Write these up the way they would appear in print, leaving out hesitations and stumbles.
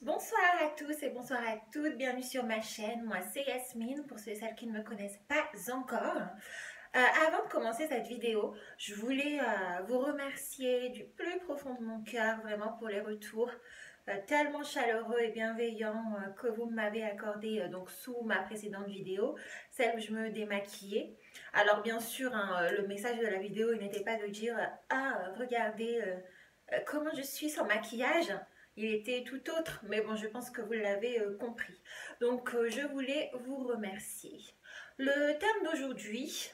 Bonsoir à tous et bonsoir à toutes, bienvenue sur ma chaîne, moi c'est Yasmine, pour ceux et celles qui ne me connaissent pas encore. Avant de commencer cette vidéo, je voulais vous remercier du plus profond de mon cœur vraiment pour les retours tellement chaleureux et bienveillants que vous m'avez accordé donc sous ma précédente vidéo, celle où je me démaquillais. Alors bien sûr, hein, le message de la vidéo il n'était pas de dire ah regardez comment je suis sans maquillage. Il était tout autre, mais bon, je pense que vous l'avez compris. Donc, je voulais vous remercier. Le thème d'aujourd'hui,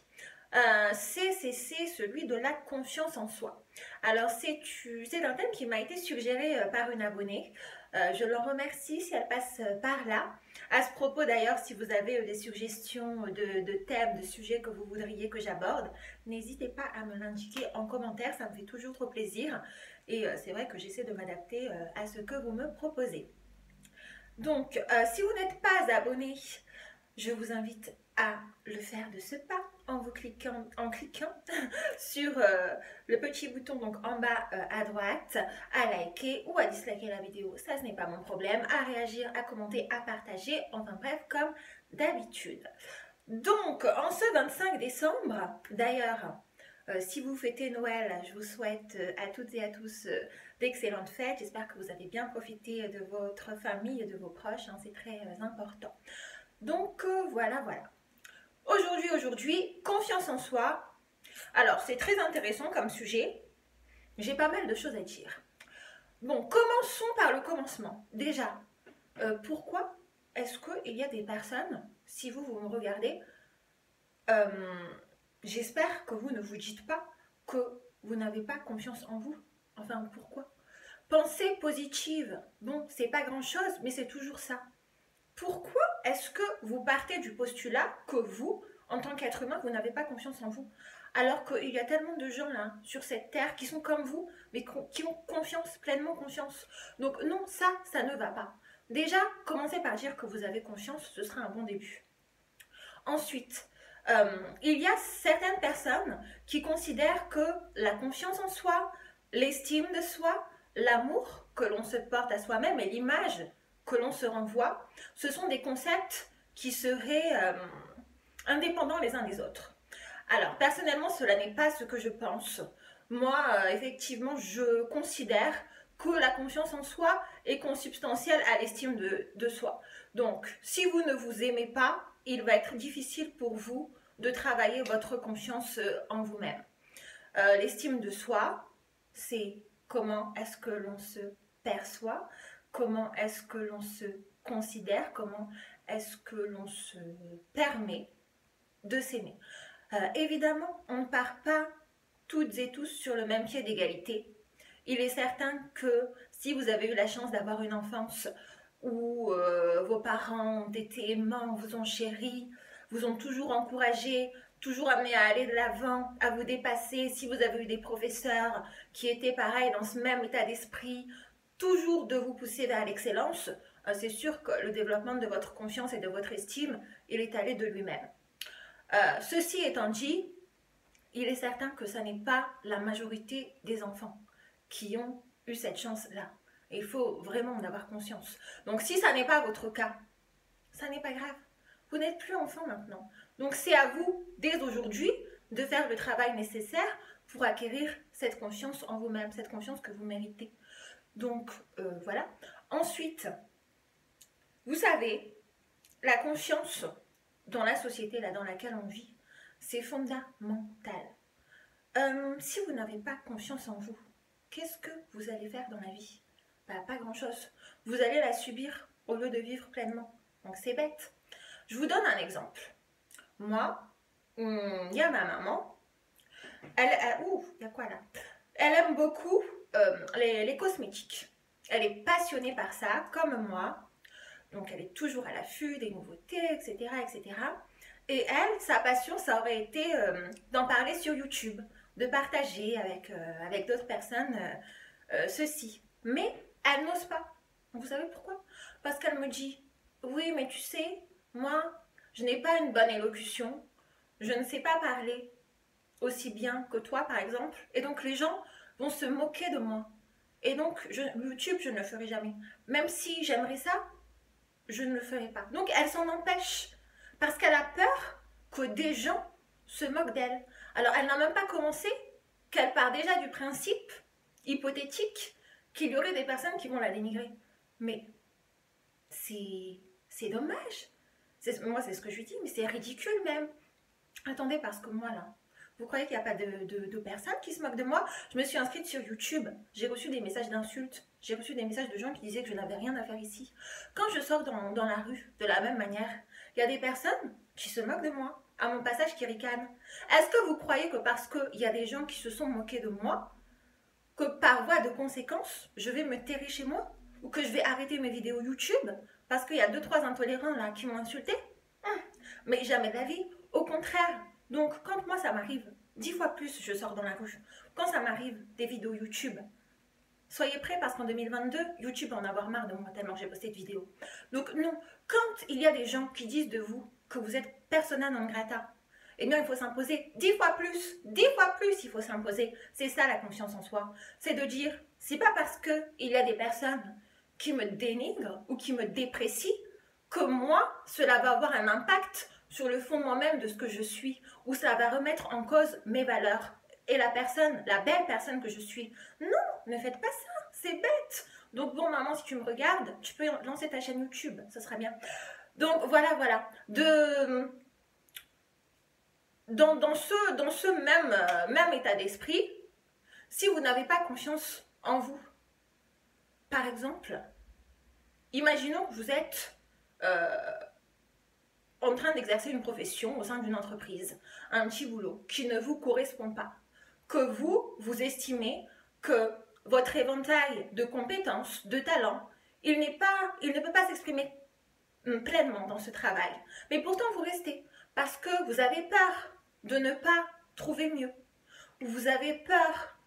c'est celui de la confiance en soi. Alors, c'est un thème qui m'a été suggéré par une abonnée. Je l'en remercie si elle passe par là. À ce propos, d'ailleurs, si vous avez des suggestions de thèmes, de sujets que vous voudriez que j'aborde, n'hésitez pas à me l'indiquer en commentaire, ça me fait toujours trop plaisir. Et c'est vrai que j'essaie de m'adapter à ce que vous me proposez. Donc, si vous n'êtes pas abonné, je vous invite à le faire de ce pas en cliquant sur le petit bouton donc en bas à droite, à liker ou à disliker la vidéo, ça ce n'est pas mon problème, à réagir, à commenter, à partager, enfin bref, comme d'habitude. Donc, en ce 25 décembre, d'ailleurs, si vous fêtez Noël, je vous souhaite à toutes et à tous d'excellentes fêtes. J'espère que vous avez bien profité de votre famille et de vos proches, hein, c'est très important. Donc voilà. Aujourd'hui, confiance en soi. Alors, c'est très intéressant comme sujet. J'ai pas mal de choses à dire. Bon, commençons par le commencement. Déjà, pourquoi est-ce qu'il y a des personnes, si vous me regardez, euh, j'espère que vous ne vous dites pas que vous n'avez pas confiance en vous. Enfin, pourquoi? Pensée positive, bon, c'est pas grand-chose, mais c'est toujours ça. Pourquoi est-ce que vous partez du postulat que vous, en tant qu'être humain, vous n'avez pas confiance en vous? Alors qu'il y a tellement de gens là, sur cette terre, qui sont comme vous, mais qui ont confiance, pleinement confiance. Donc non, ça ne va pas. Déjà, commencez par dire que vous avez confiance, ce sera un bon début. Ensuite, il y a certaines personnes qui considèrent que la confiance en soi, l'estime de soi, l'amour que l'on se porte à soi-même et l'image que l'on se renvoie, ce sont des concepts qui seraient indépendants les uns des autres. Alors, personnellement, cela n'est pas ce que je pense. Moi, effectivement, je considère que la confiance en soi est consubstantielle à l'estime de soi. Donc, si vous ne vous aimez pas, il va être difficile pour vous de travailler votre confiance en vous-même. L'estime de soi, c'est comment est-ce que l'on se perçoit, comment est-ce que l'on se considère, comment est-ce que l'on se permet de s'aimer. Évidemment, on ne part pas toutes et tous sur le même pied d'égalité. Il est certain que si vous avez eu la chance d'avoir une enfance où vos parents ont été aimants, vous ont chéri, vous ont toujours encouragé, toujours amené à aller de l'avant, à vous dépasser, si vous avez eu des professeurs qui étaient pareils dans ce même état d'esprit, toujours de vous pousser vers l'excellence, c'est sûr que le développement de votre confiance et de votre estime, il est allé de lui-même. Ceci étant dit, il est certain que ce n'est pas la majorité des enfants qui ont eu cette chance-là. Et il faut vraiment en avoir conscience. Donc si ça n'est pas votre cas, ça n'est pas grave. Vous n'êtes plus enfant maintenant. Donc c'est à vous, dès aujourd'hui, de faire le travail nécessaire pour acquérir cette confiance en vous-même, cette confiance que vous méritez. Donc voilà. Ensuite, vous savez, la confiance dans la société là, dans laquelle on vit, c'est fondamental. Si vous n'avez pas confiance en vous, qu'est-ce que vous allez faire dans la vie? Pas grand-chose. Vous allez la subir au lieu de vivre pleinement. Donc c'est bête. Je vous donne un exemple. Moi, il y a ma maman. Il y a quoi là? Elle aime beaucoup les cosmétiques. Elle est passionnée par ça, comme moi. Donc elle est toujours à l'affût des nouveautés, etc., etc. Et elle, sa passion, ça aurait été d'en parler sur YouTube, de partager avec d'autres personnes ceci. Mais elle n'ose pas. Vous savez pourquoi? Parce qu'elle me dit, oui, mais tu sais, moi, je n'ai pas une bonne élocution, je ne sais pas parler aussi bien que toi, par exemple, et donc les gens vont se moquer de moi. Et donc, YouTube, je ne le ferai jamais. Même si j'aimerais ça, je ne le ferai pas. Donc, elle s'en empêche. Parce qu'elle a peur que des gens se moquent d'elle. Alors, elle n'a même pas commencé qu'elle part déjà du principe hypothétique qu'il y aurait des personnes qui vont la dénigrer. Mais c'est dommage. Moi, c'est ce que je lui dis, mais c'est ridicule même. Attendez, parce que moi, là, vous croyez qu'il n'y a pas de personnes qui se moquent de moi? Je me suis inscrite sur YouTube. J'ai reçu des messages d'insultes. J'ai reçu des messages de gens qui disaient que je n'avais rien à faire ici. Quand je sors dans la rue, de la même manière, il y a des personnes qui se moquent de moi, à mon passage qui ricanent. Est-ce que vous croyez que parce qu'il y a des gens qui se sont moqués de moi, que par voie de conséquence, je vais me terrer chez moi? Ou que je vais arrêter mes vidéos YouTube parce qu'il y a 2-3 intolérants là qui m'ont insulté? Mais jamais de la vie. Au contraire. Donc, quand moi ça m'arrive, 10 fois plus je sors dans la rue. Quand ça m'arrive des vidéos YouTube, soyez prêts parce qu'en 2022, YouTube va en avoir marre de moi tellement j'ai posté de vidéos. Donc non, quand il y a des gens qui disent de vous que vous êtes persona non grata, eh bien il faut s'imposer 10 fois plus. 10 fois plus il faut s'imposer. C'est ça la confiance en soi. C'est de dire, c'est pas parce qu'il y a des personnes qui me dénigrent ou qui me déprécient que moi, cela va avoir un impact sur le fondement même de ce que je suis, ou ça va remettre en cause mes valeurs et la personne, la belle personne que je suis. Non, ne faites pas ça, c'est bête. Donc bon, maman, si tu me regardes, tu peux lancer ta chaîne YouTube, ça sera bien. Donc voilà. Dans ce même état d'esprit, si vous n'avez pas confiance en vous, par exemple, imaginons que vous êtes en train d'exercer une profession au sein d'une entreprise, un petit boulot qui ne vous correspond pas, que vous estimez que votre éventail de compétences, de talents, il ne peut pas s'exprimer pleinement dans ce travail. Mais pourtant, vous restez parce que vous avez peur de ne pas trouver mieux. Vous avez peur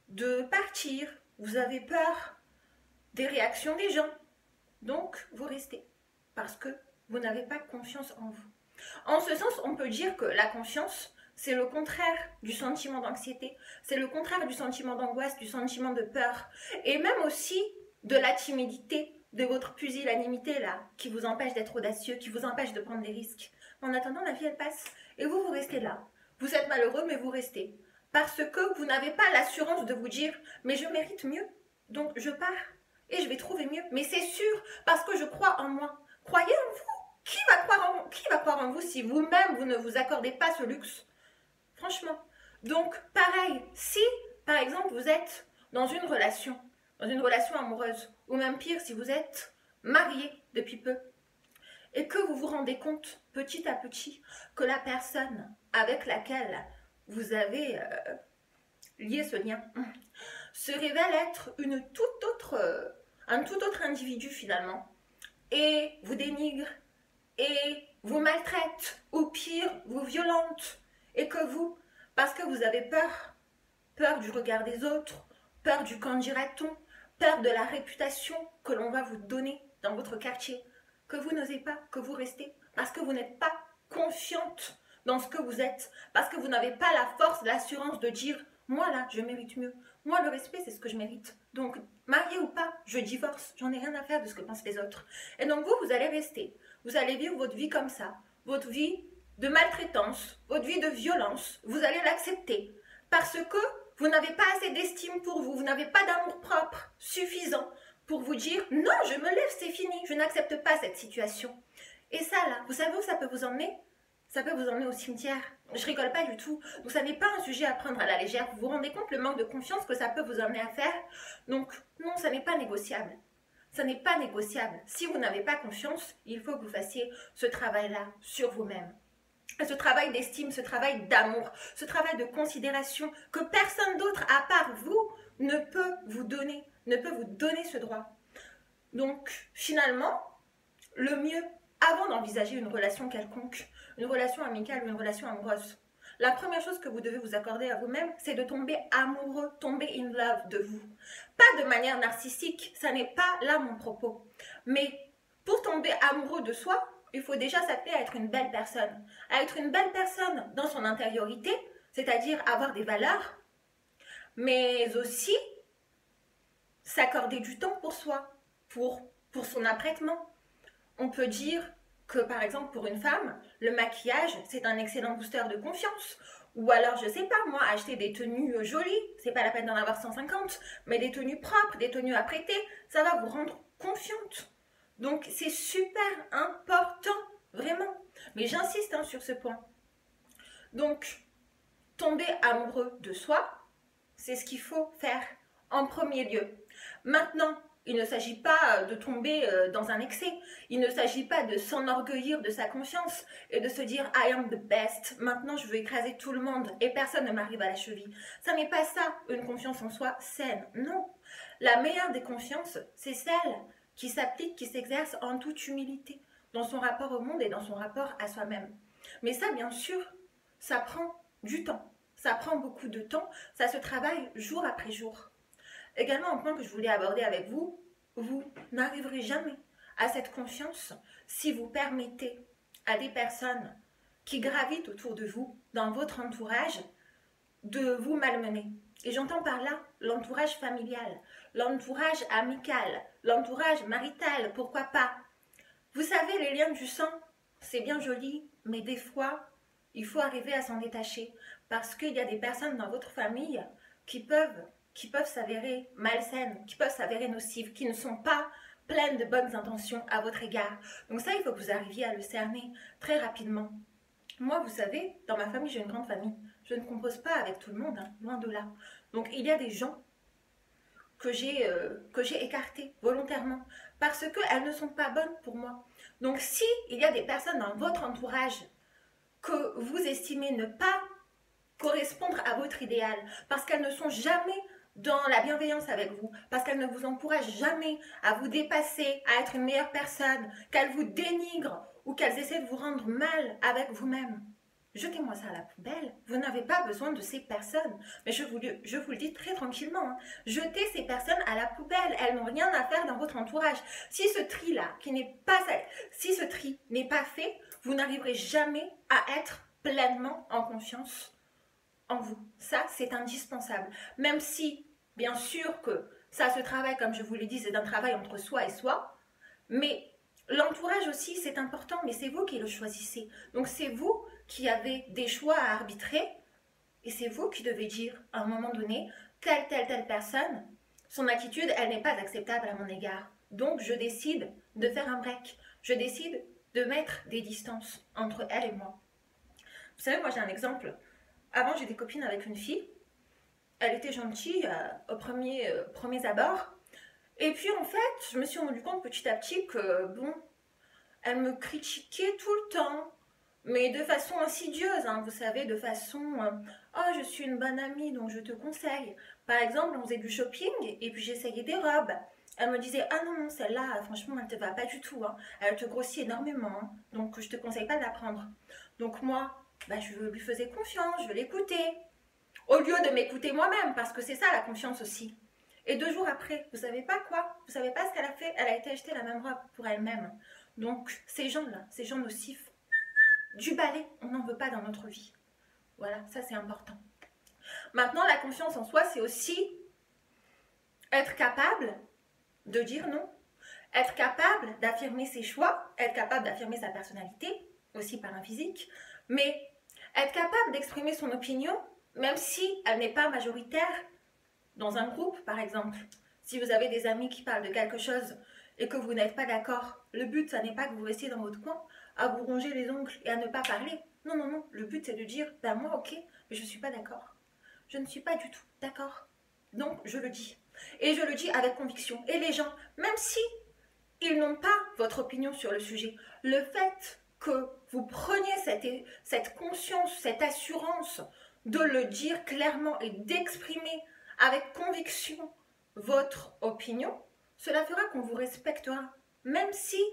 de partir. Vous avez peur des réactions des gens. Donc, vous restez parce que vous n'avez pas confiance en vous. En ce sens, on peut dire que la confiance, c'est le contraire du sentiment d'anxiété, c'est le contraire du sentiment d'angoisse, du sentiment de peur, et même aussi de la timidité, de votre pusillanimité là, qui vous empêche d'être audacieux, qui vous empêche de prendre des risques. En attendant, la vie elle passe, et vous restez là. Vous êtes malheureux, mais vous restez. Parce que vous n'avez pas l'assurance de vous dire, mais je mérite mieux, donc je pars, et je vais trouver mieux. Mais c'est sûr, parce que je crois en moi. Croyez en vous. Qui va croire en vous si vous-même, vous ne vous accordez pas ce luxe? Franchement. Donc, pareil, si, par exemple, vous êtes dans une relation amoureuse, ou même pire, si vous êtes marié depuis peu, et que vous vous rendez compte, petit à petit, que la personne avec laquelle vous avez lié ce lien se révèle être un tout autre individu finalement, et vous dénigre, et vous maltraite, ou pire, vous violente, et que vous, parce que vous avez peur du regard des autres, peur du qu'en dira-t-on, peur de la réputation que l'on va vous donner dans votre quartier, que vous n'osez pas, que vous restez, parce que vous n'êtes pas confiante dans ce que vous êtes, parce que vous n'avez pas la force, l'assurance de dire « moi là, je mérite mieux, moi le respect c'est ce que je mérite, donc marié ou pas, je divorce, j'en ai rien à faire de ce que pensent les autres. » Et donc vous allez rester, vous allez vivre votre vie comme ça, votre vie de maltraitance, votre vie de violence, vous allez l'accepter, parce que vous n'avez pas assez d'estime pour vous, vous n'avez pas d'amour propre suffisant pour vous dire « non, je me lève, c'est fini, je n'accepte pas cette situation ». Et ça là, vous savez où ça peut vous emmener? Ça peut vous emmener au cimetière. Je rigole pas du tout. Donc ça n'est pas un sujet à prendre à la légère. Vous vous rendez compte le manque de confiance que ça peut vous emmener à faire? Donc non, ça n'est pas négociable. Ça n'est pas négociable. Si vous n'avez pas confiance, il faut que vous fassiez ce travail-là sur vous-même. Ce travail d'estime, ce travail d'amour, ce travail de considération que personne d'autre à part vous ne peut vous donner ce droit. Donc finalement, le mieux, avant d'envisager une relation quelconque, une relation amicale ou une relation amoureuse, la première chose que vous devez vous accorder à vous-même, c'est de tomber amoureux, tomber in love de vous. Pas de manière narcissique, ça n'est pas là mon propos. Mais pour tomber amoureux de soi, il faut déjà s'atteler à être une belle personne. À être une belle personne dans son intériorité, c'est-à-dire avoir des valeurs, mais aussi s'accorder du temps pour soi, pour son apprêtement. On peut dire que, par exemple, pour une femme, le maquillage, c'est un excellent booster de confiance. Ou alors, je sais pas, moi, acheter des tenues jolies, c'est pas la peine d'en avoir 150, mais des tenues propres, des tenues apprêtées, ça va vous rendre confiante. Donc, c'est super important, vraiment. Mais j'insiste hein, sur ce point. Donc, tomber amoureux de soi, c'est ce qu'il faut faire en premier lieu. Maintenant, il ne s'agit pas de tomber dans un excès. Il ne s'agit pas de s'enorgueillir de sa confiance et de se dire I am the best. Maintenant, je veux écraser tout le monde et personne ne m'arrive à la cheville. Ça n'est pas ça, une confiance en soi saine. Non. La meilleure des confiances, c'est celle qui s'applique, qui s'exerce en toute humilité dans son rapport au monde et dans son rapport à soi-même. Mais ça, bien sûr, ça prend du temps. Ça prend beaucoup de temps. Ça se travaille jour après jour. Également, un point que je voulais aborder avec vous, vous n'arriverez jamais à cette confiance si vous permettez à des personnes qui gravitent autour de vous, dans votre entourage, de vous malmener. Et j'entends par là l'entourage familial, l'entourage amical, l'entourage marital, pourquoi pas. Vous savez, les liens du sang, c'est bien joli, mais des fois, il faut arriver à s'en détacher parce qu'il y a des personnes dans votre famille qui peuvent s'avérer malsaines, qui peuvent s'avérer nocives, qui ne sont pas pleines de bonnes intentions à votre égard. Donc ça, il faut que vous arriviez à le cerner très rapidement. Moi, vous savez, dans ma famille, j'ai une grande famille. Je ne compose pas avec tout le monde, hein, loin de là. Donc il y a des gens que j'ai écartés volontairement parce qu'elles ne sont pas bonnes pour moi. Donc si il y a des personnes dans votre entourage que vous estimez ne pas correspondre à votre idéal, parce qu'elles ne sont jamais dans la bienveillance avec vous, parce qu'elles ne vous encouragent jamais à vous dépasser, à être une meilleure personne, qu'elles vous dénigrent ou qu'elles essaient de vous rendre mal avec vous-même. Jetez-moi ça à la poubelle, vous n'avez pas besoin de ces personnes. Mais je vous le dis très tranquillement, hein. Jetez ces personnes à la poubelle, elles n'ont rien à faire dans votre entourage. Si ce tri-là, si ce tri n'est pas fait, vous n'arriverez jamais à être pleinement en confiance en vous. Ça, c'est indispensable. Même si, bien sûr que ça se travaille, comme je vous l'ai dit, c'est un travail entre soi et soi, mais l'entourage aussi, c'est important, mais c'est vous qui le choisissez. Donc c'est vous qui avez des choix à arbitrer, et c'est vous qui devez dire, à un moment donné, telle personne, son attitude, elle n'est pas acceptable à mon égard. Donc je décide de faire un break. Je décide de mettre des distances entre elle et moi. Vous savez, moi j'ai un exemple. Avant, j'étais copine avec une fille. Elle était gentille au premier abord. Et puis, en fait, je me suis rendu compte petit à petit que, bon, elle me critiquait tout le temps. Mais de façon insidieuse, hein, vous savez, de façon oh, je suis une bonne amie, donc je te conseille. Par exemple, on faisait du shopping et puis j'essayais des robes. Elle me disait ah non, celle-là, franchement, elle te va pas du tout. Hein. Elle te grossit énormément. Hein. Donc, je te conseille pas de la prendre. Donc, moi, bah, je lui faisais confiance, je l'écoutais. Au lieu de m'écouter moi-même, parce que c'est ça la confiance aussi. Et 2 jours après, vous savez pas quoi? Vous savez pas ce qu'elle a fait? Elle a été acheter la même robe pour elle-même. Donc, ces gens-là, ces gens nocifs, du balai, on n'en veut pas dans notre vie. Voilà, ça c'est important. Maintenant, la confiance en soi, c'est aussi être capable de dire non, être capable d'affirmer ses choix, être capable d'affirmer sa personnalité, aussi par un physique, mais être capable d'exprimer son opinion, même si elle n'est pas majoritaire dans un groupe, par exemple. Si vous avez des amis qui parlent de quelque chose et que vous n'êtes pas d'accord, le but, ça n'est pas que vous restiez dans votre coin à vous ronger les ongles et à ne pas parler. Non, non, non. Le but, c'est de dire, ben moi, ok, mais je ne suis pas d'accord. Je ne suis pas du tout d'accord. Donc, je le dis. Et je le dis avec conviction. Et les gens, même si ils n'ont pas votre opinion sur le sujet, le fait que vous preniez cette conscience, cette assurance de le dire clairement et d'exprimer avec conviction votre opinion, cela fera qu'on vous respectera, même si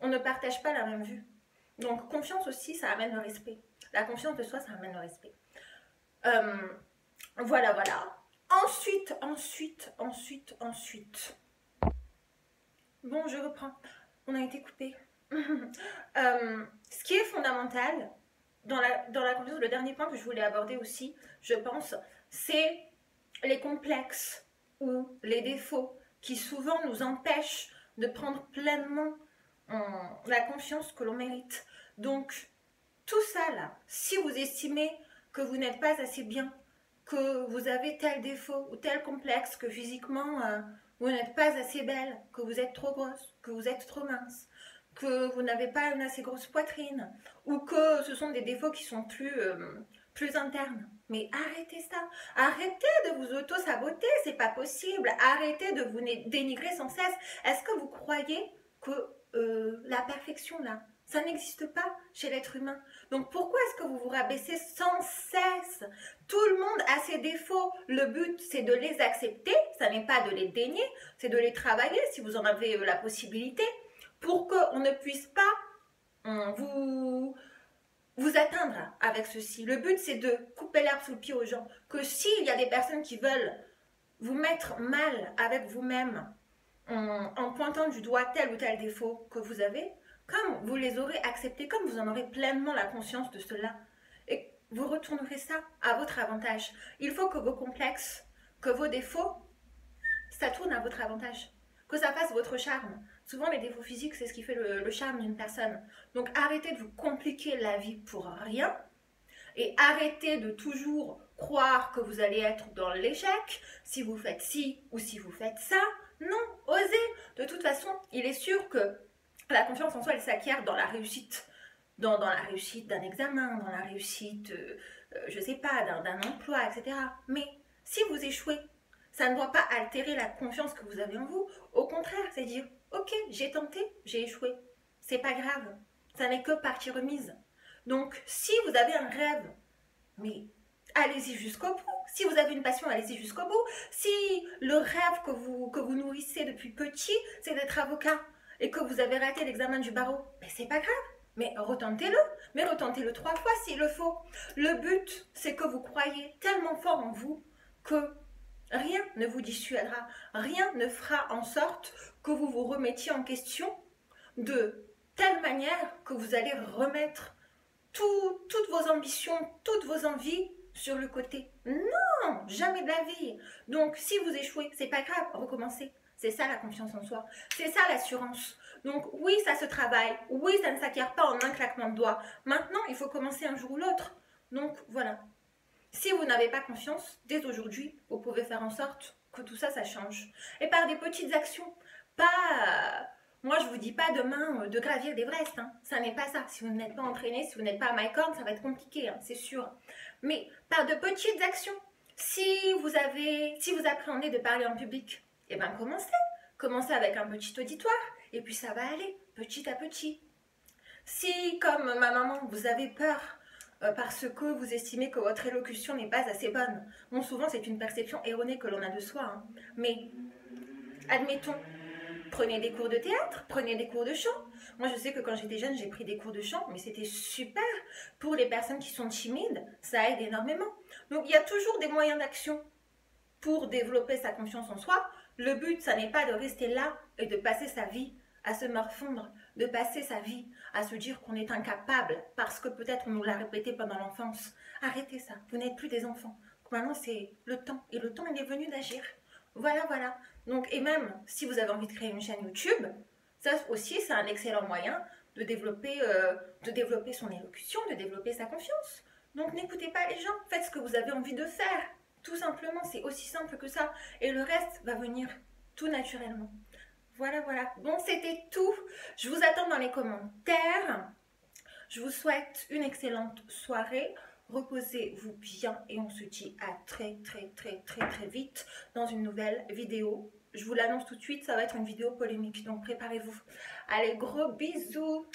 on ne partage pas la même vue. Donc, confiance aussi, ça amène le respect. La confiance de soi, ça amène le respect. Voilà, voilà. Ensuite. Bon, je reprends. On a été coupé. Ce qui est fondamental dans la confiance, le dernier point que je voulais aborder aussi, je pense, c'est les complexes ou les défauts qui souvent nous empêchent de prendre pleinement la confiance que l'on mérite. Donc, tout ça là, si vous estimez que vous n'êtes pas assez bien, que vous avez tel défaut ou tel complexe, que physiquement vous n'êtes pas assez belle, que vous êtes trop grosse, que vous êtes trop mince, que vous n'avez pas une assez grosse poitrine, ou que ce sont des défauts qui sont plus internes. Mais arrêtez ça. Arrêtez de vous auto-saboter, c'est pas possible. Arrêtez de vous dénigrer sans cesse. Est-ce que vous croyez que la perfection là, ça n'existe pas chez l'être humain? Donc pourquoi est-ce que vous vous rabaissez sans cesse? Tout le monde a ses défauts. Le but, c'est de les accepter. Ça n'est pas de les dénier, c'est de les travailler si vous en avez la possibilité, pour qu'on ne puisse pas vous atteindre avec ceci. Le but, c'est de couper l'herbe sous le pied aux gens. Que s'il y a des personnes qui veulent vous mettre mal avec vous-même en pointant du doigt tel ou tel défaut que vous avez, comme vous les aurez acceptés, comme vous en aurez pleinement la conscience de cela, et vous retournerez ça à votre avantage. Il faut que vos complexes, que vos défauts, ça tourne à votre avantage, que ça fasse votre charme. Souvent, les défauts physiques, c'est ce qui fait le charme d'une personne. Donc, arrêtez de vous compliquer la vie pour rien et arrêtez de toujours croire que vous allez être dans l'échec si vous faites ci ou si vous faites ça. Non, osez. De toute façon, il est sûr que la confiance en soi, elle s'acquiert dans la réussite. Dans la réussite d'un examen, dans la réussite, je sais pas, d'un emploi, etc. Mais si vous échouez, ça ne doit pas altérer la confiance que vous avez en vous. Au contraire, c'est dire, ok, j'ai tenté, j'ai échoué. C'est pas grave. Ça n'est que partie remise. Donc, si vous avez un rêve, mais allez-y jusqu'au bout. Si vous avez une passion, allez-y jusqu'au bout. Si le rêve que vous nourrissez depuis petit, c'est d'être avocat et que vous avez raté l'examen du barreau, mais c'est pas grave. Mais retentez-le. Mais retentez-le 3 fois s'il le faut. Le but, c'est que vous croyez tellement fort en vous que rien ne vous dissuadera. Rien ne fera en sorte que vous vous remettiez en question de telle manière que vous allez remettre toutes vos ambitions, toutes vos envies sur le côté. Non, jamais de la vie. Donc, si vous échouez, c'est pas grave, recommencez. C'est ça la confiance en soi. C'est ça l'assurance. Donc, oui, ça se travaille. Oui, ça ne s'acquiert pas en un claquement de doigts. Maintenant, il faut commencer un jour ou l'autre. Donc, voilà. Si vous n'avez pas confiance, dès aujourd'hui, vous pouvez faire en sorte que tout ça, ça change. Et par des petites actions. Pas... Moi, je ne vous dis pas demain de gravir l'Everest. Hein. Ça n'est pas ça. Si vous n'êtes pas entraîné, si vous n'êtes pas à MyCorn, ça va être compliqué, hein, c'est sûr. Mais par de petites actions. Si vous appréhendez de parler en public, eh bien, commencez. Commencez avec un petit auditoire. Et puis, ça va aller, petit à petit. Si, comme ma maman, vous avez peur parce que vous estimez que votre élocution n'est pas assez bonne. Bon, souvent, c'est une perception erronée que l'on a de soi. Hein. Mais, admettons, prenez des cours de théâtre, prenez des cours de chant. Moi, je sais que quand j'étais jeune, j'ai pris des cours de chant, mais c'était super. Pour les personnes qui sont timides, ça aide énormément. Donc, il y a toujours des moyens d'action pour développer sa confiance en soi. Le but, ça n'est pas de rester là et de passer sa vie à se morfondre, de passer sa vie à se dire qu'on est incapable parce que peut-être on nous l'a répété pendant l'enfance. Arrêtez ça, vous n'êtes plus des enfants. Maintenant, c'est le temps et le temps, il est venu d'agir. Voilà, voilà. Donc, et même si vous avez envie de créer une chaîne YouTube, ça aussi, c'est un excellent moyen de développer son élocution, de développer sa confiance. Donc, n'écoutez pas les gens, faites ce que vous avez envie de faire. Tout simplement, c'est aussi simple que ça. Et le reste va venir tout naturellement. Voilà, voilà. Bon, c'était tout. Je vous attends dans les commentaires. Je vous souhaite une excellente soirée. Reposez-vous bien et on se dit à très vite dans une nouvelle vidéo. Je vous l'annonce tout de suite, ça va être une vidéo polémique, donc préparez-vous. Allez, gros bisous.